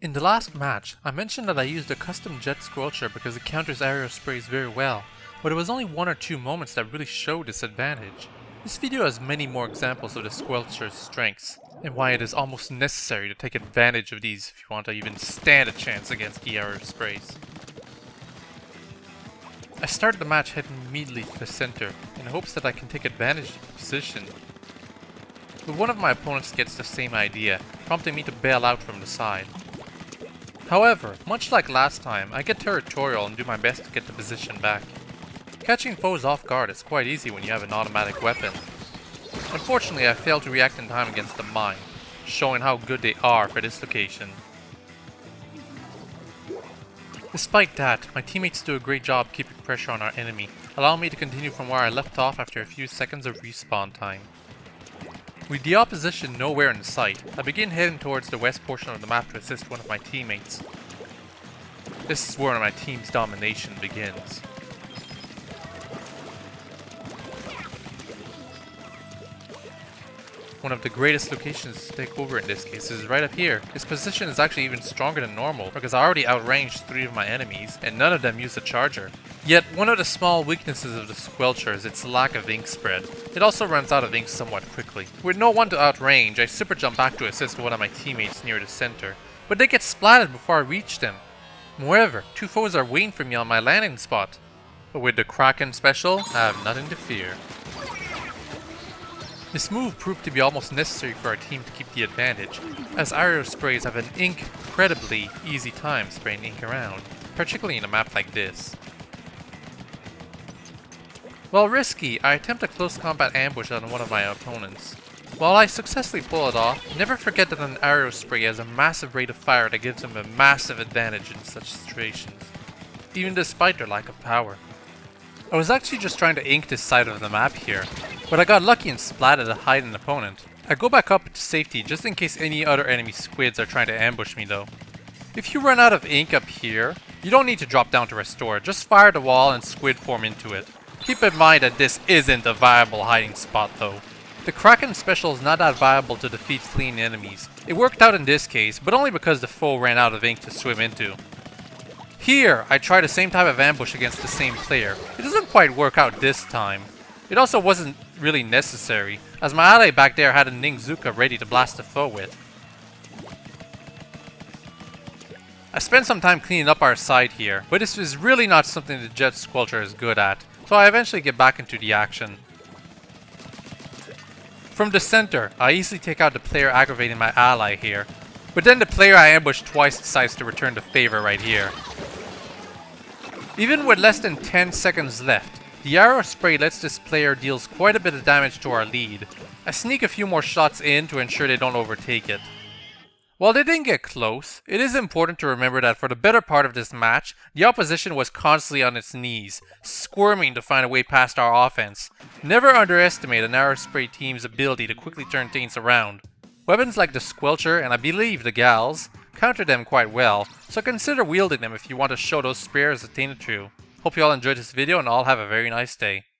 In the last match, I mentioned that I used a custom jet squelcher because it counters aerosprays very well, but it was only one or two moments that really showed this advantage. This video has many more examples of the squelcher's strengths, and why it is almost necessary to take advantage of these if you want to even stand a chance against the aerosprays. I started the match heading immediately to the center, in hopes that I can take advantage of the position. But one of my opponents gets the same idea, prompting me to bail out from the side. However, much like last time, I get territorial and do my best to get the position back. Catching foes off guard is quite easy when you have an automatic weapon. Unfortunately, I failed to react in time against the mine, showing how good they are for this location. Despite that, my teammates do a great job keeping pressure on our enemy, allowing me to continue from where I left off after a few seconds of respawn time. With the opposition nowhere in sight, I begin heading towards the west portion of the map to assist one of my teammates. This is where my team's domination begins. One of the greatest locations to take over in this case is right up here. This position is actually even stronger than normal because I already outranged 3 of my enemies and none of them used a charger. Yet one of the small weaknesses of the squelcher is its lack of ink spread. It also runs out of ink somewhat quickly. With no one to outrange, I super jump back to assist one of my teammates near the center, but they get splatted before I reach them. Moreover, 2 foes are waiting for me on my landing spot. But with the Kraken special, I have nothing to fear. This move proved to be almost necessary for our team to keep the advantage, as aerosprays have an incredibly easy time spraying ink around, particularly in a map like this. While risky, I attempt a close combat ambush on one of my opponents. While I successfully pull it off, never forget that an aerospray has a massive rate of fire that gives them a massive advantage in such situations, even despite their lack of power. I was actually just trying to ink this side of the map here, but I got lucky and splatted a hidden opponent. I go back up to safety just in case any other enemy squids are trying to ambush me though. If you run out of ink up here, you don't need to drop down to restore, just fire the wall and squid form into it. Keep in mind that this isn't a viable hiding spot though. The Kraken special is not that viable to defeat fleeing enemies. It worked out in this case, but only because the foe ran out of ink to swim into. Here, I try the same type of ambush against the same player. It doesn't quite work out this time. It also wasn't really necessary, as my ally back there had a Ningzuka ready to blast the foe with. I spent some time cleaning up our side here, but this is really not something the Jet Squelcher is good at, so I eventually get back into the action. From the center, I easily take out the player aggravating my ally here, but then the player I ambushed twice decides to return the favor right here. Even with less than 10 seconds left, the arrow spray lets this player deals quite a bit of damage to our lead. I sneak a few more shots in to ensure they don't overtake it. While they didn't get close, it is important to remember that for the better part of this match, the opposition was constantly on its knees, squirming to find a way past our offense. Never underestimate an arrow spray team's ability to quickly turn things around. Weapons like the Squelcher, and I believe the Gals, counter them quite well, so consider wielding them if you want to show those sprayers a thing or two. Hope you all enjoyed this video and all have a very nice day.